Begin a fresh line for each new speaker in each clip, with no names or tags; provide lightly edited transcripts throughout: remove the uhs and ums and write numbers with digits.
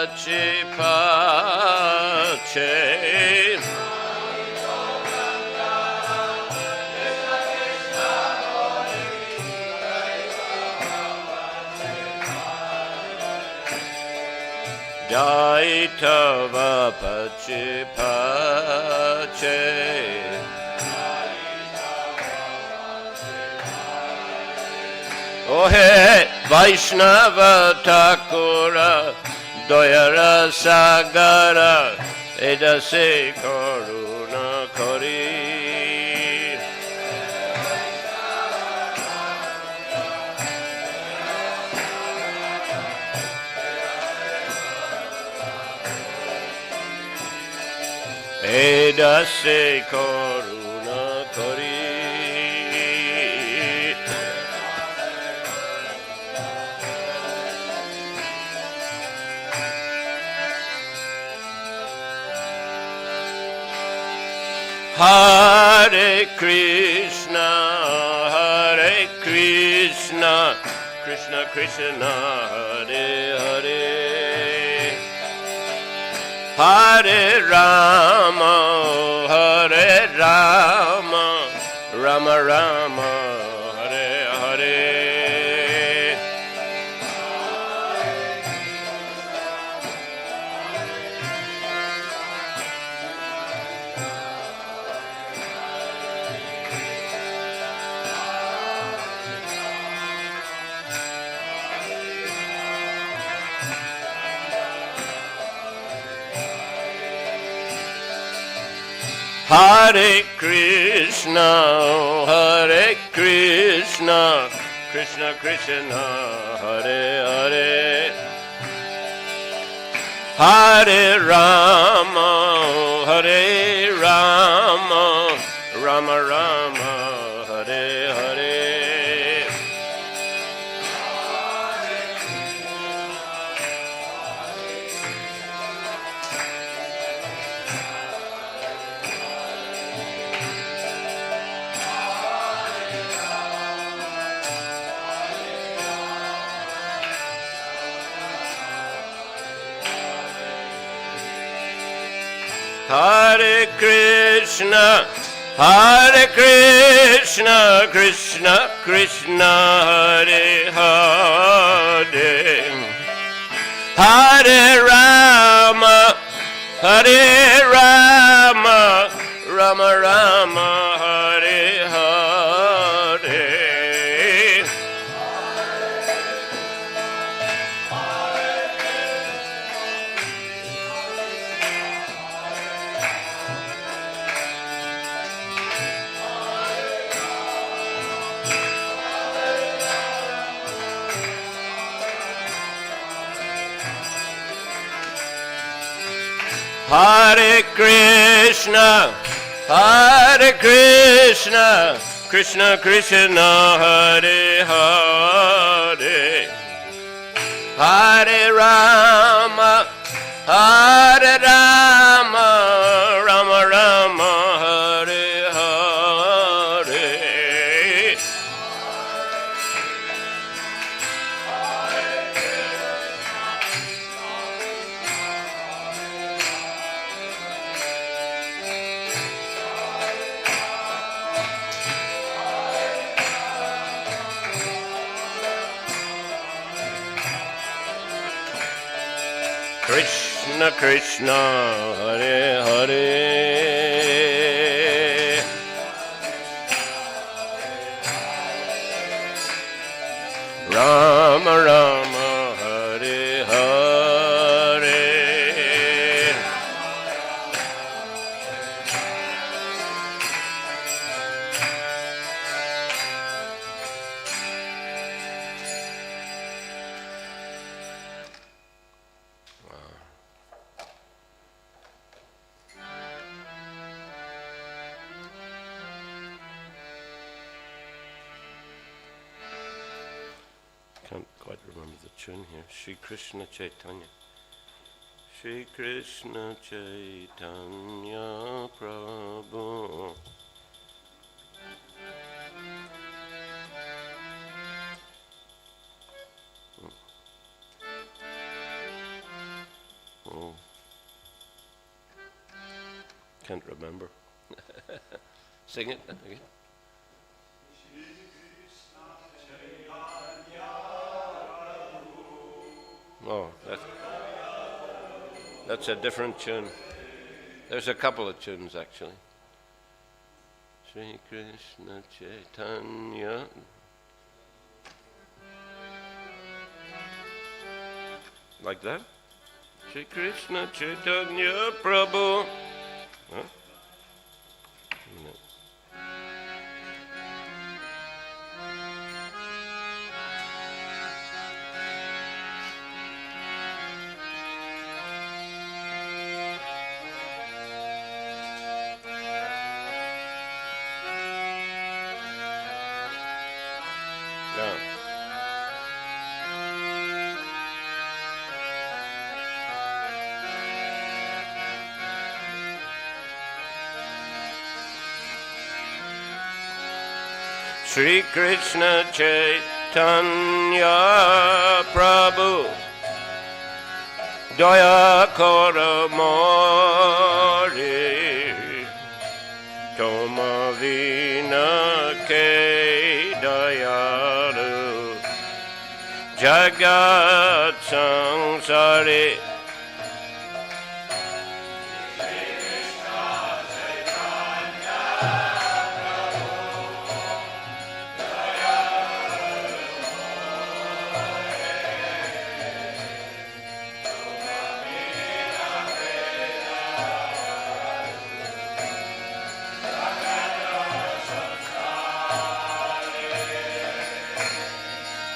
pace pace. Jai Tava Pace Pace. Oh hey Vaishnava Thakura Doyara Sagara Edase Karuna Kori. Edase Karuna Kori. Hare Krishna, Krishna Krishna, Hare Hare, Hare Rama, Rama Rama, Hare Hare. Hare Krishna, Krishna Krishna, Hare Hare, Hare Rama, Rama Rama, Hare Hare. Hare Krishna, Krishna Krishna, Hare Hare, Hare Rama, Rama Rama, Hare Hare. Hare Krishna, Krishna Krishna, Hare Hare, Hare Rama, Rama Rama, Hare Hare. Krishna Krishna, Hare Hare, Rama Rama, Hare Hare. Can't quite remember the tune here. Shri Krishna Chaitanya. Shri Krishna Chaitanya Prabhu. can't remember. Sing it again. Oh, that's a different tune. There's a couple of tunes actually. Sri Krishna Chaitanya. Like that? Sri Krishna Chaitanya Prabhu. Huh? No. Sri Krishna Chaitanya Prabhu Daya Kora Mori Toma Vina Ke Dayaru Jagat Sangsari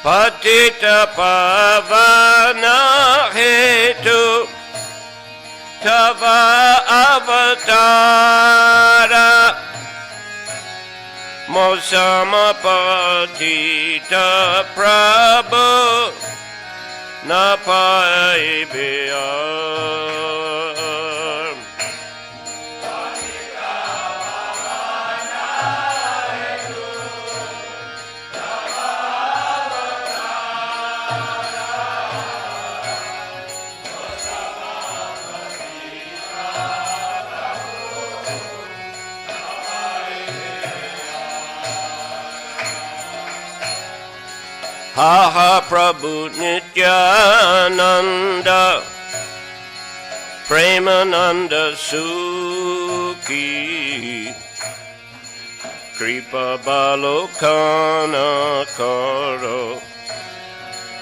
Patita Pavana Hetu Tava Avatara Mosama Patita Prabhu Napaibiyam Ha ha Prabhu Nityananda Premananda Sukhi Kripa Balokana Karo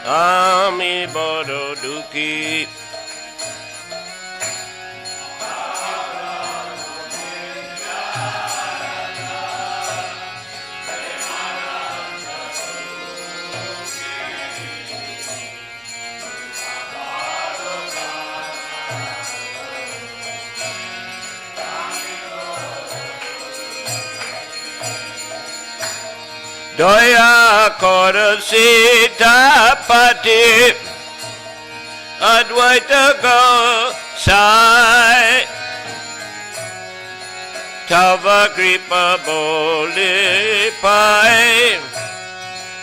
Ami Bado Dukhi Daya Kora Sitapati Advaita Gosai Tava Kripa Boli Pai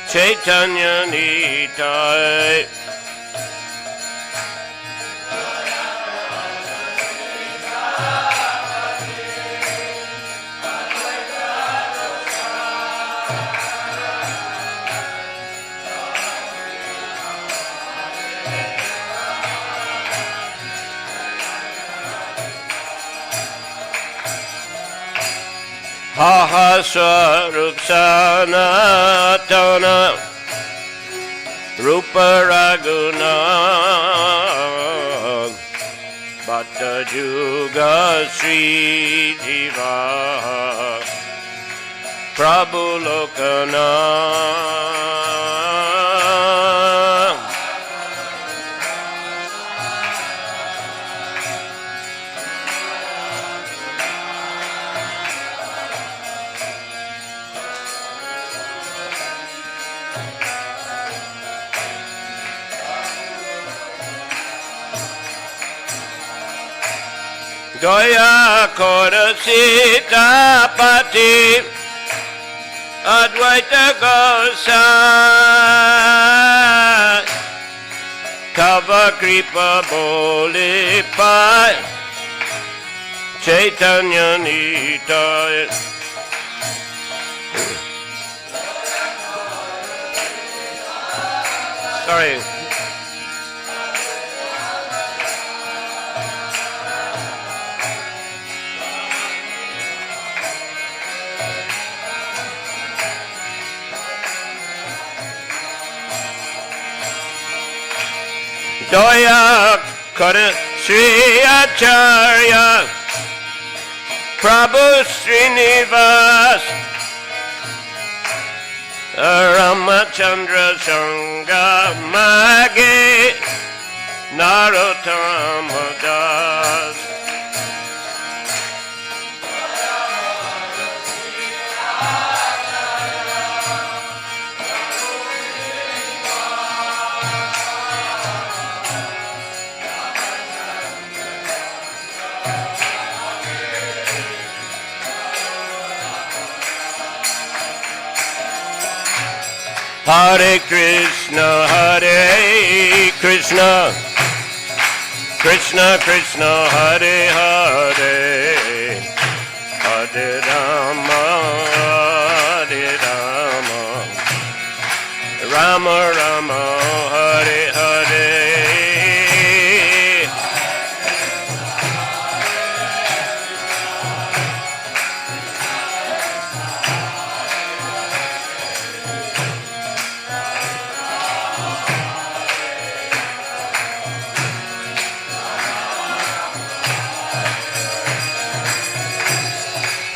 Chaitanya Nitai Ha ha Swarup Sanatana Rupa Raguna Bhatta Juga Sri Jiva Prabhu Lokana Daya Kora Sitapati Advaita Gosai Kava Kripa Boli Pai Chaitanya Nitaya. Sorry. Daya Kara Sri Acharya Prabhu Srinivas Ramachandra Sangha Mage Narottama Das. Hare Krishna, Hare Krishna, Krishna Krishna, Hare Hare, Hare Rama, Hare Rama, Rama Rama, Hare Hare.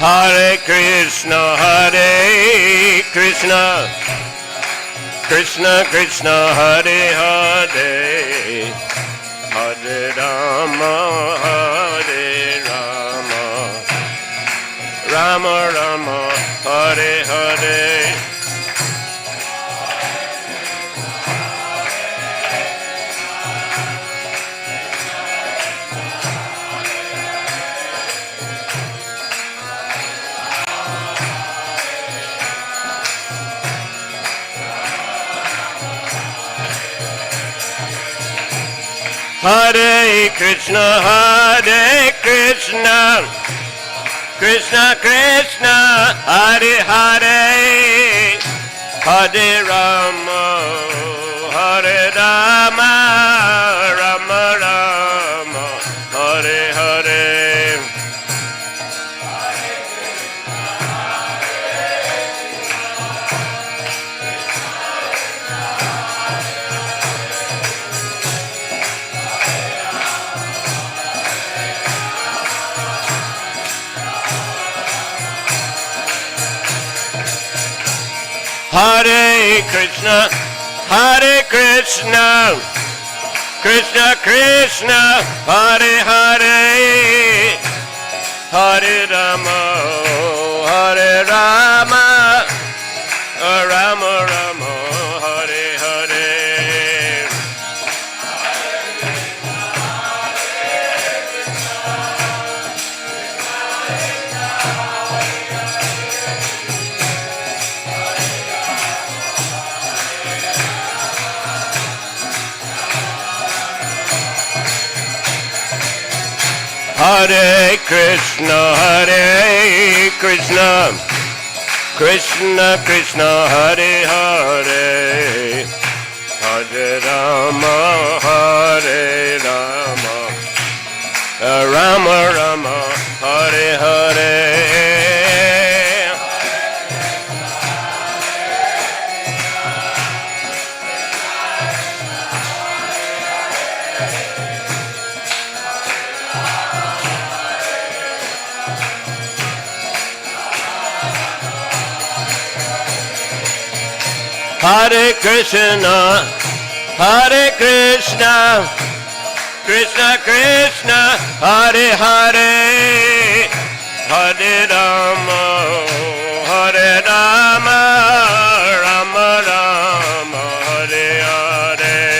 Hare Krishna, Hare Krishna, Krishna Krishna, Hare Hare, Hare Rama, Hare Rama, Rama Rama, Hare Hare. Hare Krishna, Hare Krishna, Krishna Krishna, Hare Hare, Hare Rama, Hare Rama, Rama Rama, Hare Hare. Hare Krishna, Hare Krishna, Krishna Krishna, Hare Hare, Hare Rama, Hare Rama, Rama Rama, Hare Hare. Hare Krishna, Hare Krishna, Krishna Krishna, Hare Hare, Hare Rama, Hare Rama, Rama Rama, Hare Hare. Hare Krishna, Hare Krishna, Krishna Krishna, Hare Hare, Hare Rama, Hare Rama, Rama Rama, Hare Hare.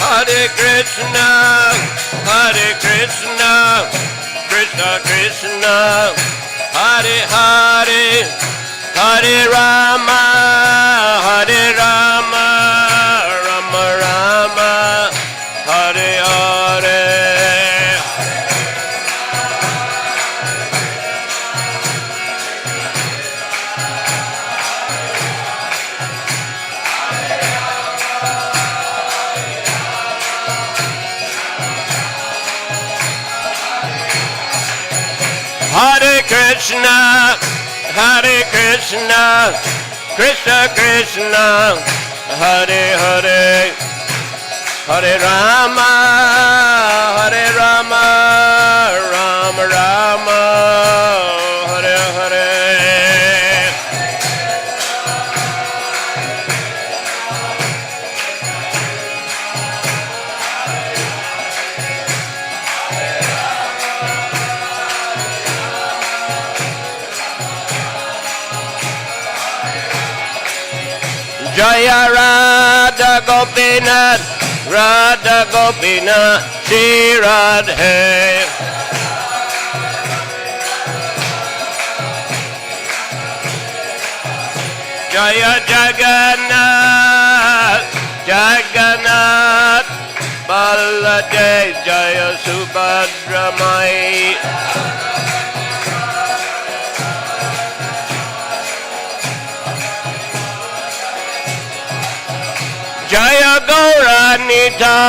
Hare Krishna, Hare Krishna, Krishna Krishna, Hare Hare, Hare Rama, Hare Rama, Rama Rama, Hare Hare. Hare Krishna, Hare Krishna, Krishna Krishna, Hare Hare, Hare Rama, Hare Rama, Rama Rama, Hare Hare. Jaya Radha Gopinath, Radha Gopinath, Shri Radhe. Jaya Jagannath, Jagannath, Baladev, Jaya Subhadramai. Jaya Gauranitai,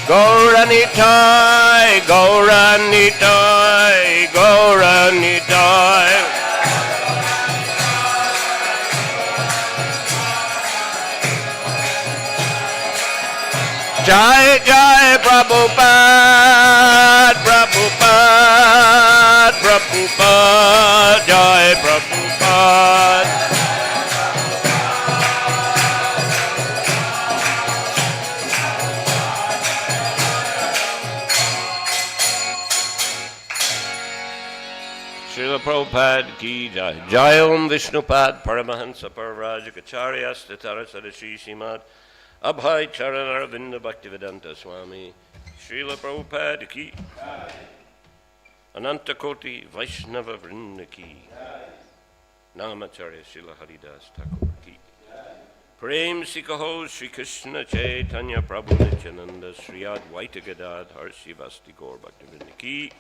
Gauranitai, Gauranitai, Gauranitai. Jai Jai Prabhupada, Prabhupada, Prabhupada, Jai Prabhupada. Srila Prabhupada ki jai. Jai Om Vishnupad Paramahansa Parvrajagacharya Statara Sadashi Srimad Abhay Charan Aravinda Bhaktivedanta Swami Srila Prabhupada ki Ananta Koti Vaishnava Vrinda ki Namacharya Srila Haridas Thakur ki Prem Sikaho Sri Krishna Chaitanya Prabhu Nityananda Sri Advaita Gadad Harsi Vasti Gaur Bhaktivedanta ki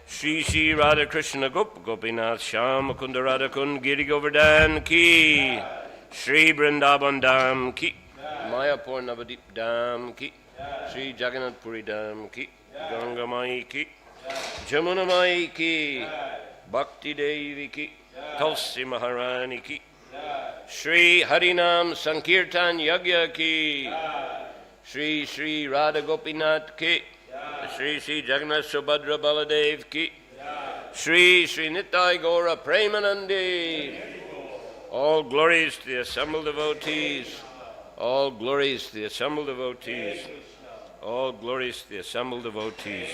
Shri Shri Radha Krishna Gop Gopinath Sham Kunda Radha Kund Giri Govardhan ki Shri Vrindavan Dham ki Mayapur Navadip Dham ki Shri Jagannath Puri Dham ki Ganga Mai ki Jamuna Mai ki Bhakti Devi ki Tulsi Maharani ki Shri Harinam Sankirtan Yagya ki Shri Shri Radha Gopinath ki Shri Shri Jagannath Subhadra Baladev ki Shri Shri Nitai Gaura Premanandi. All glories to the assembled devotees. All glories to the assembled devotees. All glories to the assembled devotees.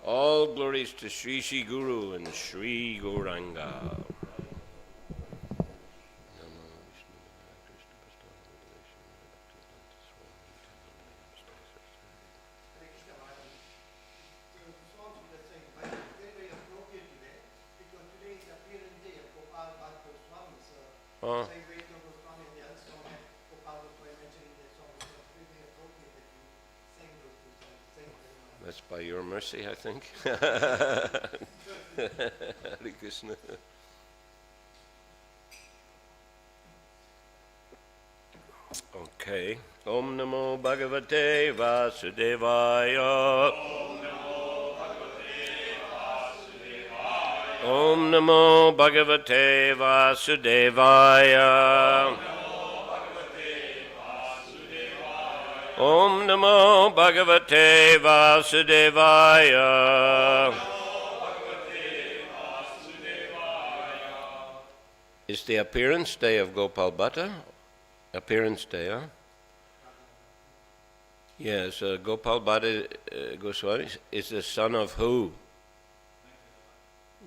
All glories to Shri Shri Guru and Shri Gauranga. That's by your mercy, I think. Hare Krishna. Okay. Om Namo Bhagavate Vasudevaya. Om Namo Bhagavate Vasudevaya. Om Namo Bhagavate Vasudevaya. It's the appearance day of Gopal Bhatta. Appearance day, huh? Yes, Gopal Bhatta Goswami is the son of who?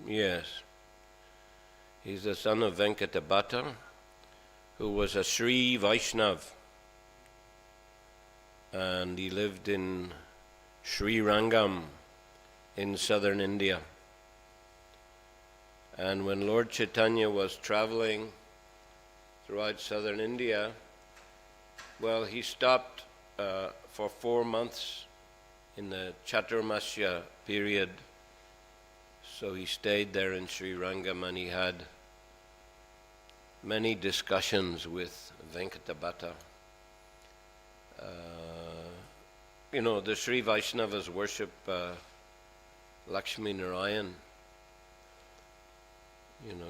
Yes. He's the son of Venkata Bhatta, who was a Sri Vaishnav. and he lived in Sri Rangam in southern India. And when Lord Chaitanya was traveling throughout southern India, well, he stopped for 4 months in the Chaturmasya period. So he stayed there in Sri Rangam, and he had many discussions with Venkatabhatta. The Sri Vaishnavas worship Lakshmi Narayan.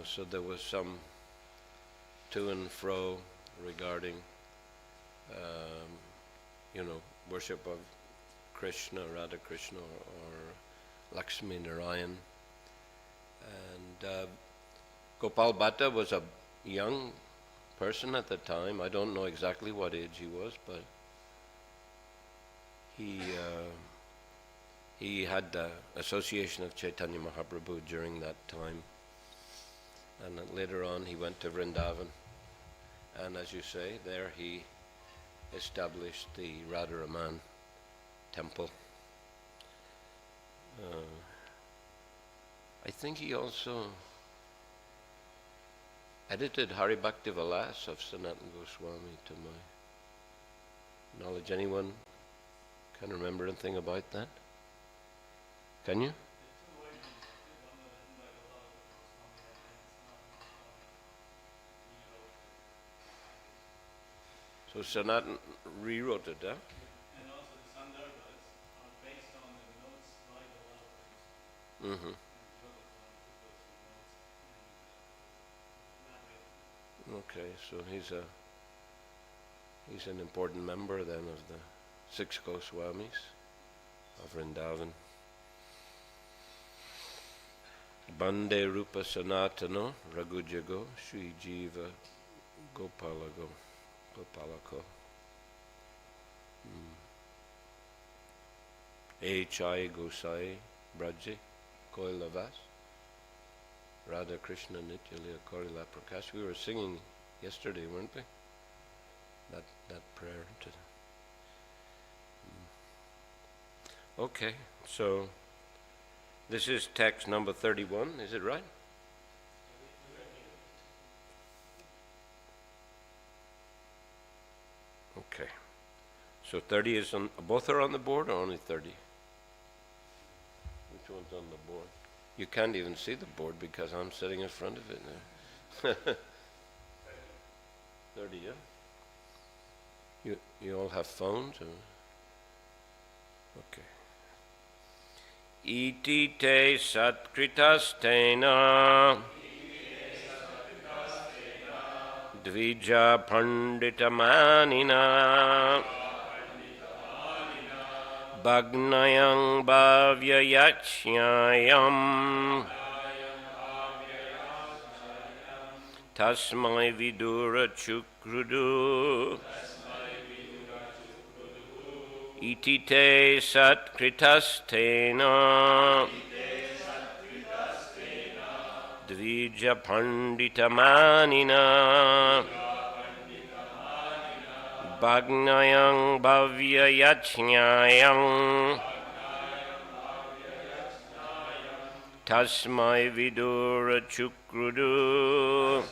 So there was some to and fro regarding, worship of Krishna, Radha Krishna, or Lakshmi Narayan. And Gopal Bhatta was a young person at the time. I don't know exactly what age he was, but he had the association of Chaitanya Mahaprabhu during that time. And later on he went to Vrindavan. And as you say, there he established the Radharaman temple. I think he also edited Hari Bhakti Vilas of Sanatana Goswami, to my knowledge. Anyone can remember anything about that? Can you? So Sanatana rewrote it, huh?
And also the Sandarbhas are based on the notes by the Lava.
Mm-hmm. Okay, so he's an important member then of the 6 Goswamis of Vrindavan. Bande Rupa Sanatano Raghujago Sri Jiva Gopalako. H.I. Gosai Braje Koilavas Radha Krishna Nityalila Korila Prakash. We were singing yesterday, weren't we? That prayer. Okay, so this is text number 31, is it right? Okay. So 30 is on, both are on the board or only 30? Which one's on the board? You can't even see the board because I'm sitting in front of it now. 30, yeah? You all have phones? Or? Okay. Iti te satkritastena Dvija panditamanina Bhagnayang bhavyayachyayam Tasmai vidura chukrudu Iti te satkritastena Dvija panditamanina Bhagnayang bhavyayachyayam Tasmai vidura chukrudu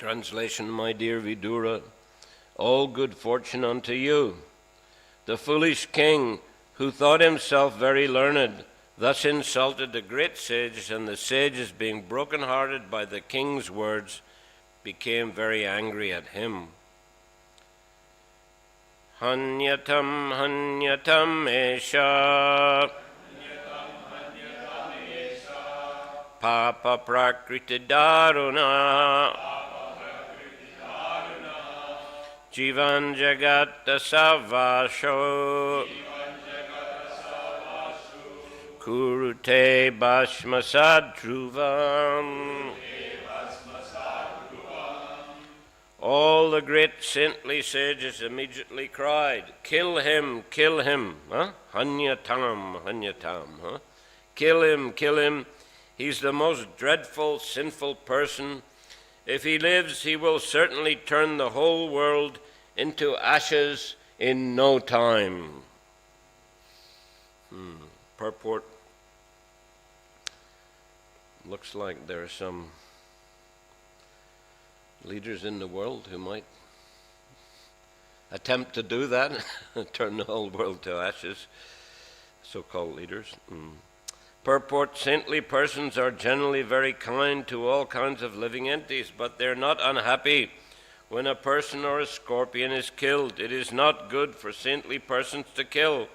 Translation, my dear Vidura, all good fortune unto you. The foolish king, who thought himself very learned, thus insulted the great sages, and the sages, being broken-hearted by the king's words, became very angry at him. Hanyatam esha Papa prakriti daruna Jivan jagata savasho Kurute bhasmasad dhruvam. All the great saintly sages immediately cried, kill him, kill him. Hanyatam, hanyatam. Kill him. He's the most dreadful, sinful person. If he lives, he will certainly turn the whole world into ashes in no time. Purport. Looks like there are some leaders in the world who might attempt to do that, turn the whole world to ashes, so-called leaders. Purport, saintly persons are generally very kind to all kinds of living entities, but they're not unhappy when a person or a scorpion is killed. It is not good for saintly persons to kill,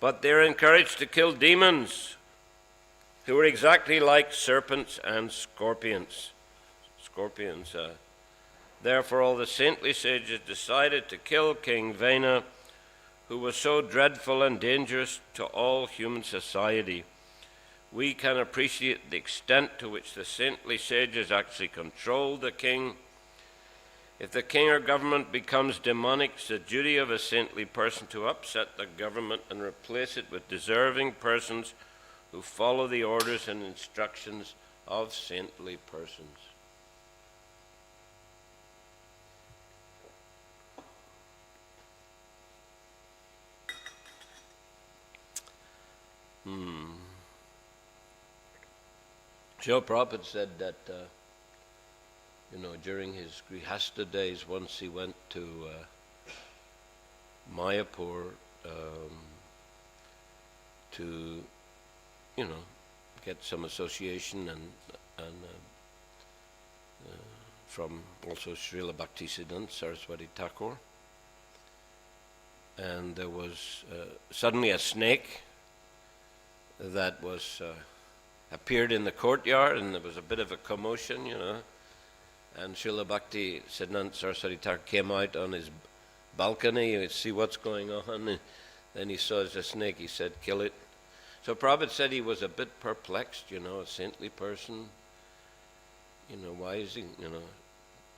but they're encouraged to kill demons, who are exactly like serpents and scorpions. Therefore, all the saintly sages decided to kill King Vena, who was so dreadful and dangerous to all human society. We can appreciate the extent to which the saintly sages actually control the king. If the king or government becomes demonic, it's the duty of a saintly person to upset the government and replace it with deserving persons who follow the orders and instructions of saintly persons. Srila Prabhupada said that, during his Grihastha days, once he went to Mayapur to, get some association and from also Srila Bhaktisiddhanta Saraswati Thakur. And there was suddenly a snake that was appeared in the courtyard, and there was a bit of a commotion, and Srila Bhaktisiddhanta Saraswati Thakur came out on his balcony to see what's going on, and then he saw a snake. He said, kill it. So Prabhupada said he was a bit perplexed, a saintly person, why is he,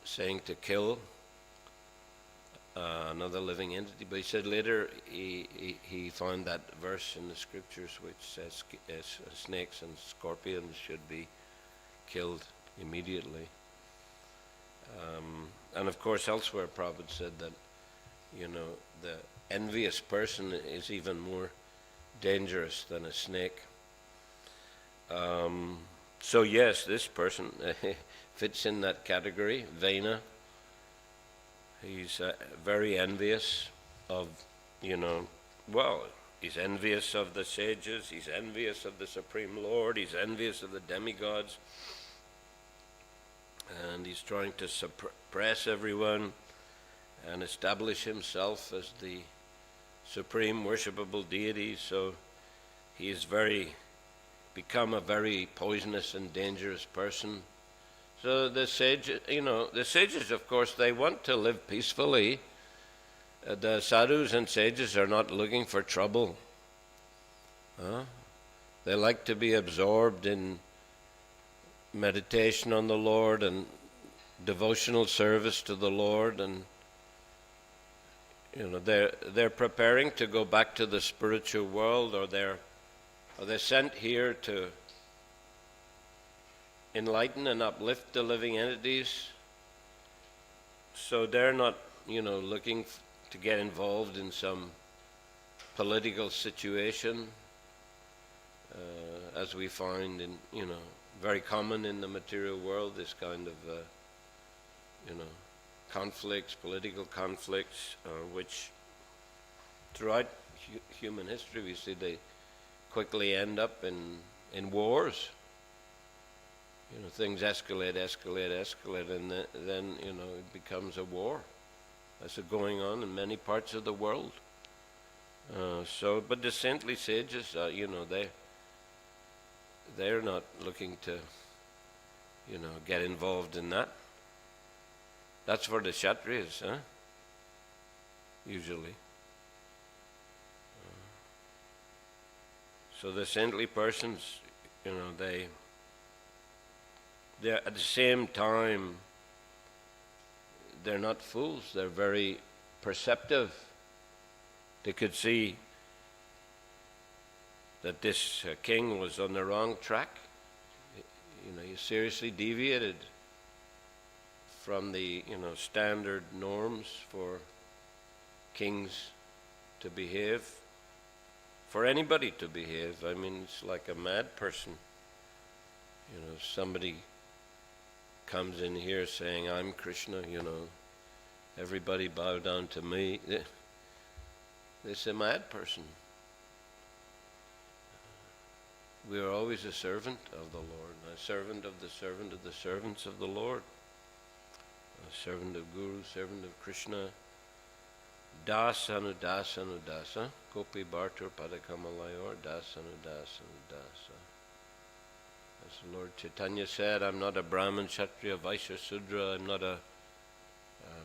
saying to kill another living entity? But he said later he found that verse in the scriptures which says snakes and scorpions should be killed immediately. And of course elsewhere Prabhupada said that, the envious person is even more dangerous than a snake. So yes, this person fits in that category, Vena. He's very envious of, he's envious of the sages, he's envious of the Supreme Lord, he's envious of the demigods, and he's trying to suppress everyone and establish himself as the supreme worshipable deity. So he is become a very poisonous and dangerous person. So the sages, of course, they want to live peacefully. The sadhus and sages are not looking for trouble. They like to be absorbed in meditation on the Lord and devotional service to the Lord, and they're preparing to go back to the spiritual world, or they're sent here to enlighten and uplift the living entities. So they're not, looking to get involved in some political situation, as we find in, very common in the material world, this kind of conflicts, political conflicts, which throughout human history we see they quickly end up in wars. Things escalate, and then it becomes a war. That's going on in many parts of the world. But the saintly sages, they're not looking to, get involved in that. That's for the Kshatriyas, usually. So the saintly persons, they're at the same time, they're not fools. They're very perceptive. They could see that this king was on the wrong track. He seriously deviated from the standard norms for kings to behave, for anybody to behave. I mean, it's like a mad person. Somebody comes in here saying, "I'm Krishna, everybody bow down to me." This is a mad person. We are always a servant of the Lord, a servant of the servant of the servants of the Lord, a servant of Guru, servant of Krishna. Dasa anu dasa anu dasa, kopi bhartur padakamalayur, dasa anu dasa anu dasa. As Lord Chaitanya said, I'm not a Brahmin, Kshatriya, Vaishya, Sudra. I'm not a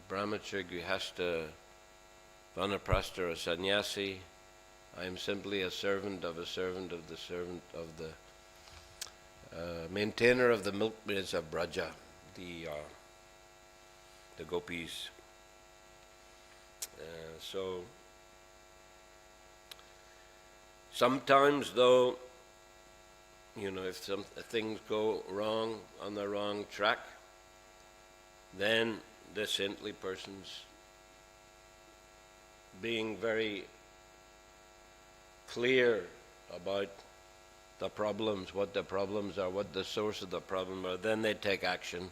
Brahmachari, Grihastha, Vanaprastha, or a sannyasi. I am simply a servant of the servant of the maintainer of the milkmaids of Braja, the gopis. So sometimes, though, if some things go wrong, on the wrong track, then the saintly persons, being very clear about the problems, what the problems are, what the source of the problem are, then they take action.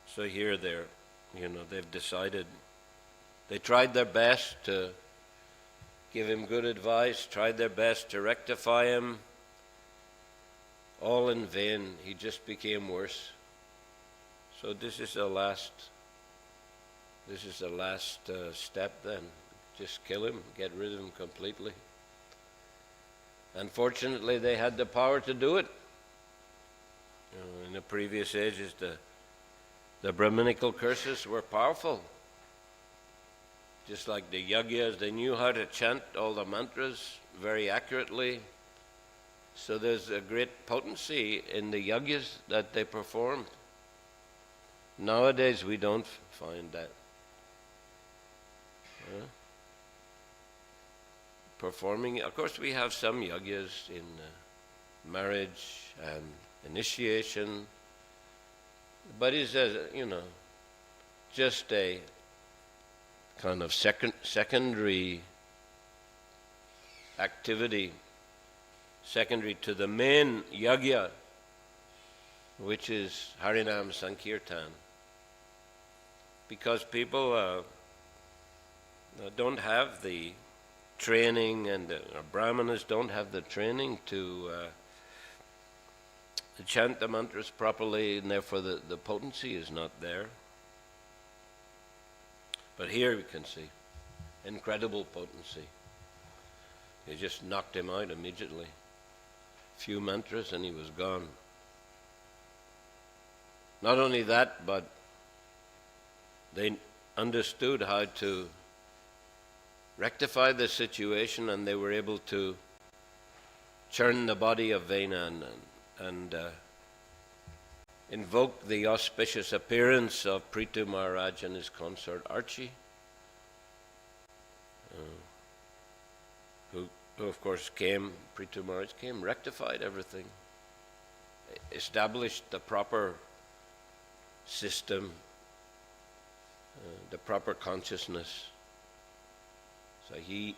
So here they've decided, they tried their best to give him good advice, tried their best to rectify him, all in vain. He just became worse. So this is the last step then. Just kill him, get rid of him completely. Unfortunately, they had the power to do it. In the previous ages, the Brahminical curses were powerful. Just like the yagyas, they knew how to chant all the mantras very accurately. So there's a great potency in the yagyas that they performed. Nowadays, we don't find that. Performing, of course, we have some yagyas in marriage and initiation, but it's just a kind of secondary activity, secondary to the main yagya, which is Harinam Sankirtan. Because people don't have the training, and Brahmanas don't have the training to chant the mantras properly, and therefore the potency is not there. But here we can see incredible potency. They just knocked him out immediately. Few mantras and he was gone. Not only that, but they understood how to rectify the situation, and they were able to churn the body of Vena and invoke the auspicious appearance of Prithu Maharaj and his consort Archie, who of course Prithu Maharaj came, rectified everything, established the proper system, the proper consciousness. So he,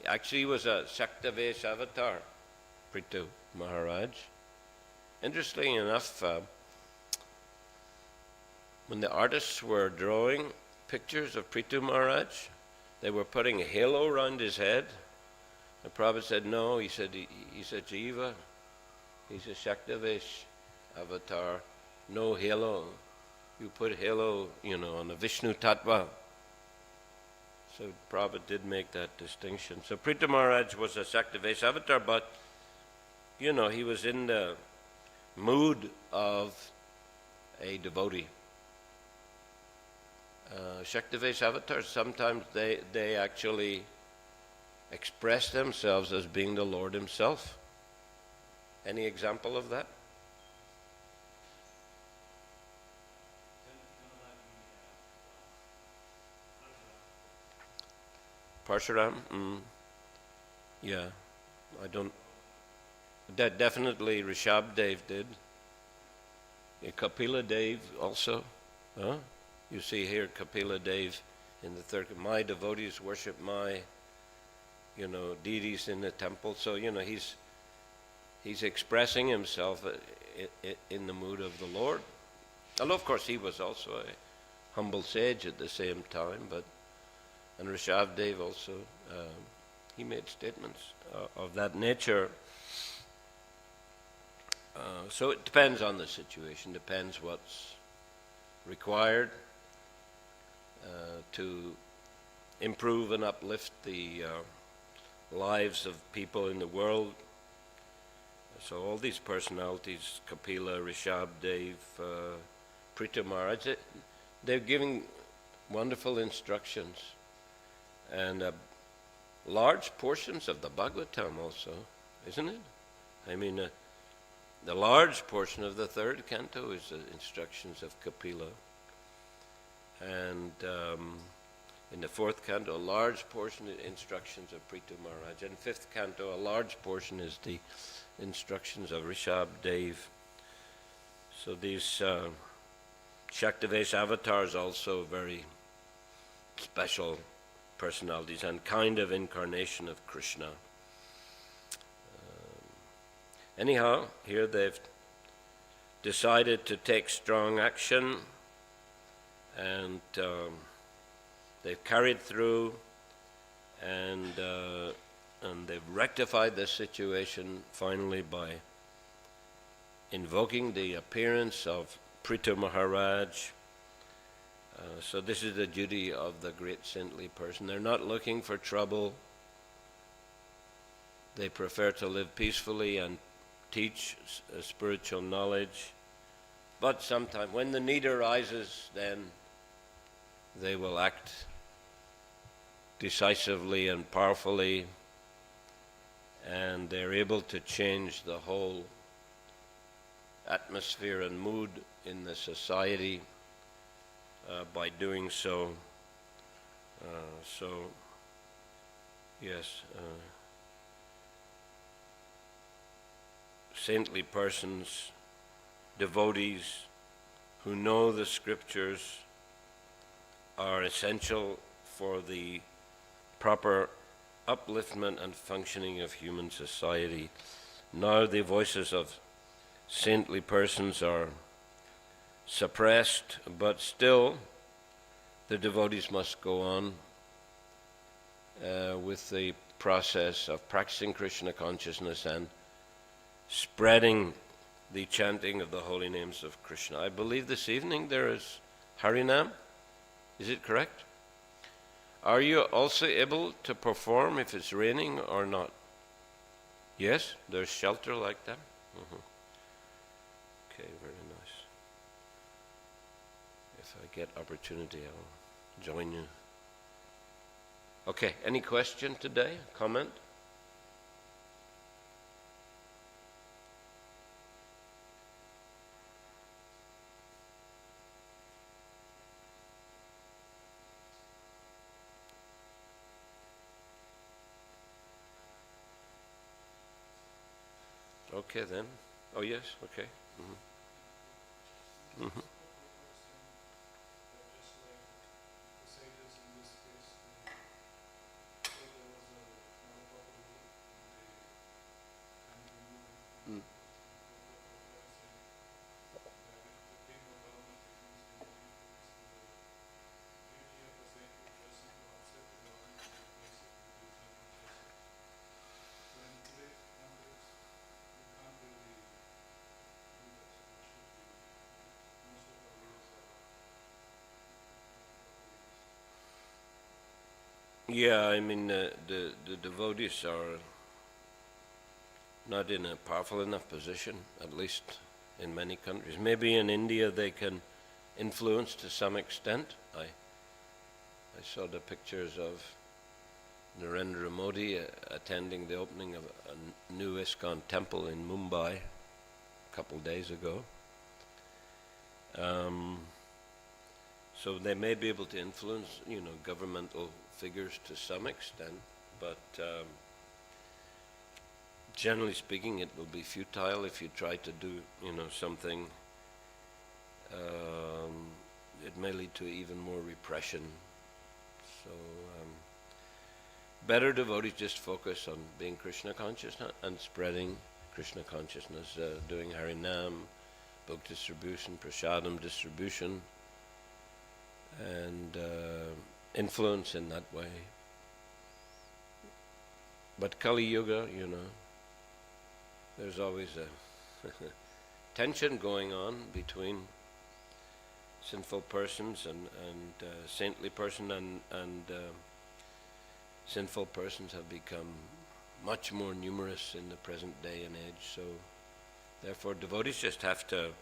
actually was a Shaktavesh avatar, Prithu Maharaj. Interestingly enough, when the artists were drawing pictures of Prithu Maharaj, they were putting a halo around his head. The Prabhupada said, no, he said, he's a jiva, he's a Shaktavesh avatar, no halo. You put halo, on the Vishnu Tattva. So Prabhupada did make that distinction. So Prithu Maharaj was a Shaktavesh avatar, but, he was in the mood of a devotee. Shaktavesh avatars, sometimes they actually express themselves as being the Lord himself. Any example of that? Parshuram? Yeah, I don't. Definitely Rishabh Dev did. Kapila Dev also. Huh? You see here Kapila Dev in the third. My devotees worship my, deities in the temple. So he's expressing himself in the mood of the Lord. Although of course he was also a humble sage at the same time, and Rishabh Dev also, he made statements of that nature. So it depends on the situation, depends what's required to improve and uplift the lives of people in the world. So all these personalities, Kapila, Rishabh Dev, Prithu Maharaj, they're giving wonderful instructions. And large portions of the Bhagavatam also, isn't it? I mean, the large portion of the third canto is the instructions of Kapila. And in the fourth canto, a large portion is instructions of Prithu Maharaj. And fifth canto, a large portion is the instructions of Rishabh Dev. So these Shaktavesh avatars also very special personalities and kind of incarnation of Krishna. Anyhow, here they've decided to take strong action, and they've carried through, and they've rectified the situation finally by invoking the appearance of Prithu Maharaj. So this is the duty of the great saintly person. They're not looking for trouble. They prefer to live peacefully and teach spiritual knowledge. But sometimes when the need arises, then they will act decisively and powerfully, and they're able to change the whole atmosphere and mood in the society by doing so. Yes, saintly persons, devotees who know the scriptures are essential for the proper upliftment and functioning of human society. Now the voices of saintly persons are suppressed, but still the devotees must go on with the process of practicing Krishna consciousness and spreading the chanting of the holy names of Krishna. I believe this evening there is Harinam. Is it correct? Are you also able to perform if it's raining or not? Yes, there's shelter like that. Okay, very nice. If I get opportunity, I'll join you. Okay, any question today? Comment? Okay then. Oh yes, okay. Yeah, I mean, the devotees are not in a powerful enough position, at least in many countries. Maybe in India they can influence to some extent. I saw the pictures of Narendra Modi attending the opening of a new ISKCON temple in Mumbai a couple days ago. So they may be able to influence, governmental figures to some extent, but generally speaking, it will be futile if you try to do, something. It may lead to even more repression. So better devotees just focus on being Krishna conscious and spreading Krishna consciousness, doing Harinam, book distribution, prasadam distribution, and influence in that way. But Kali Yuga, there's always a tension going on between sinful persons and saintly person, and sinful persons have become much more numerous in the present day and age. So therefore devotees just have to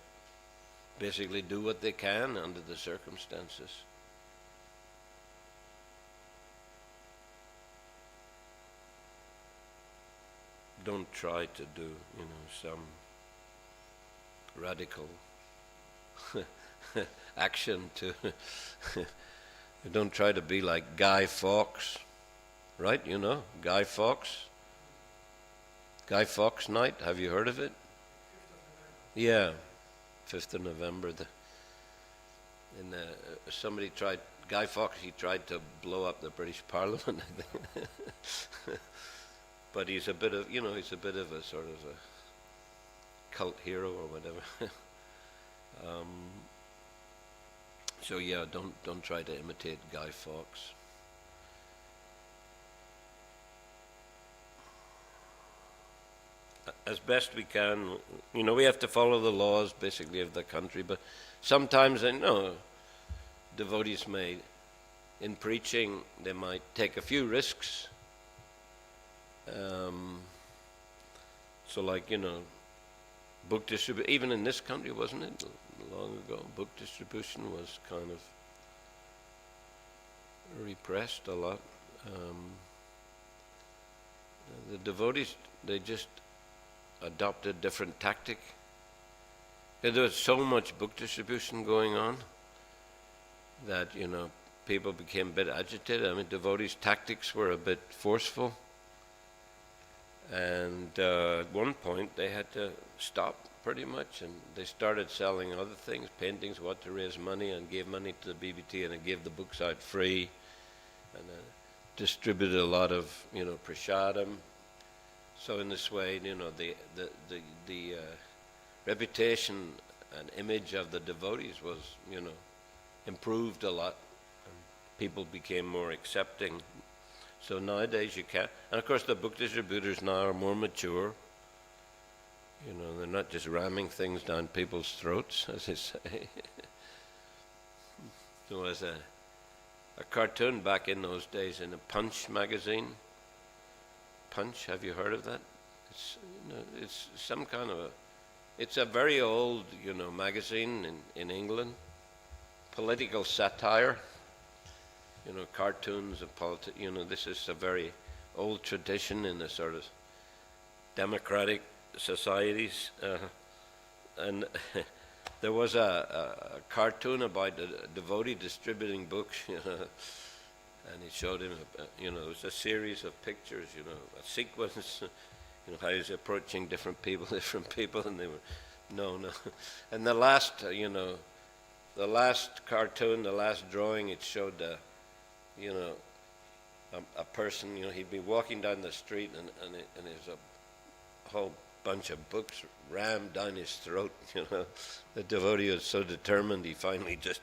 basically do what they can under the circumstances. Don't try to do, some radical action to don't try to be like Guy Fawkes, right? Guy Fawkes. Guy Fawkes Night, have you heard of it? 5th of November. Yeah, 5th of November. Somebody tried, Guy Fawkes, he tried to blow up the British Parliament, I think. But he's a bit of a sort of a cult hero or whatever. So yeah, don't try to imitate Guy Fawkes. As best we can, we have to follow the laws basically of the country, but sometimes devotees may, in preaching, they might take a few risks. So like, book distribution, even in this country, wasn't it, long ago, book distribution was kind of repressed a lot. The devotees, they just adopted different tactic. There was so much book distribution going on that, people became a bit agitated. I mean, devotees' tactics were a bit forceful. And at one point they had to stop pretty much, and they started selling other things, paintings, what to raise money, and gave money to the BBT, and they gave the books out free, and distributed a lot of, prasadam. So in this way, the reputation and image of the devotees was, improved a lot, and people became more accepting. So nowadays you can't, and of course the book distributors now are more mature. They're not just ramming things down people's throats, as they say. There was a cartoon back in those days in a Punch magazine. Punch, have you heard of that? It's some kind of it's a very old, magazine in England. Political satire. Cartoons of politics. This is a very old tradition in the sort of democratic societies. And there was a cartoon about a devotee distributing books, and he showed him, it was a series of pictures, a sequence, how he's approaching different people, and they were, no. And the last cartoon, the last drawing, it showed a person, he'd be walking down the street, and there's a whole bunch of books rammed down his throat. The devotee was so determined, he finally just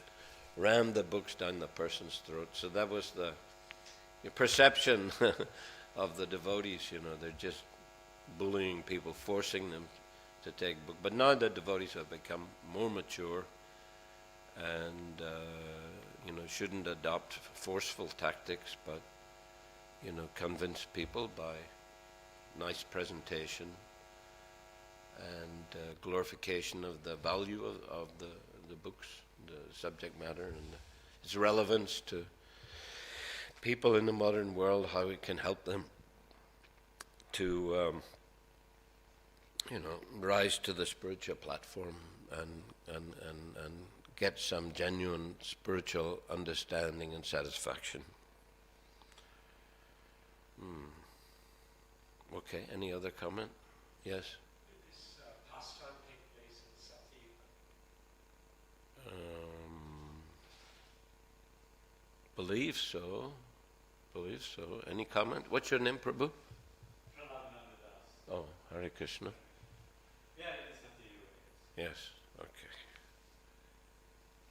rammed the books down the person's throat. So that was the perception of the devotees. They're just bullying people, forcing them to take books. But now the devotees have become more mature, and shouldn't adopt forceful tactics, but convince people by nice presentation and glorification of the value of the books, the subject matter, and its relevance to people in the modern world, how it can help them to rise to the spiritual platform and get some genuine spiritual understanding and satisfaction. Okay, any other comment? Yes?
Did this pastime take place in Sativa?
Believe so. Any comment? What's your name, Prabhu?
Prabhavishnu Pr.
Oh, Hare Krishna.
Yeah, it is Sativa.
Yes, okay.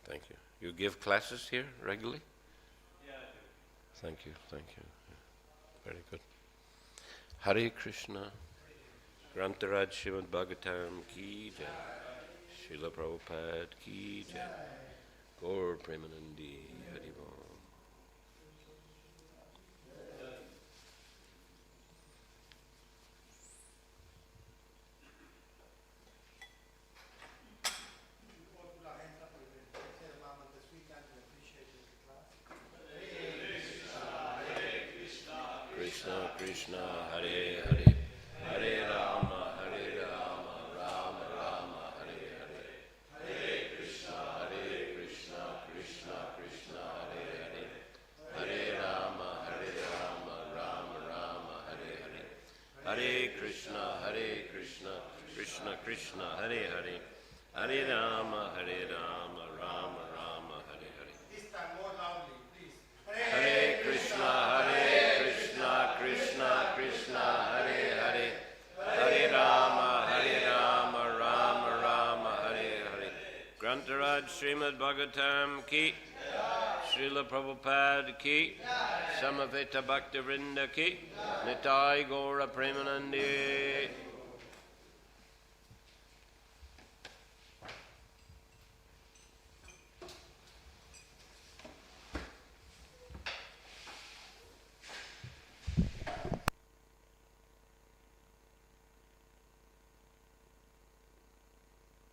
Thank you. You give classes here regularly?
Yeah, I do.
Thank you. Very good. Hare Krishna. Grantaraj Srimad Bhagavatam ki jai. Srila Prabhupada ki jai. Gaur Premanandi Harivam. Krishna Krishna Hare Hare Hare Rama Rama Rama Hare Hare Hare Krishna Krishna Krishna Hare Hare Hare Rama Rama Rama Hare Hare Hare Krishna Krishna Krishna Hare Hare Hare Rama Rama Rama Hare Hare.
This time more loudly, please.
Hare Krishna Krishna Krishna Hare Hare Hare Rama Rama Rama Hare Hare. Grantaraj Srimad Bhagavatam ki, Srila Prabhupada ki, Samaveta Bhaktivinoda ki, Nitai Gaura Premanandi.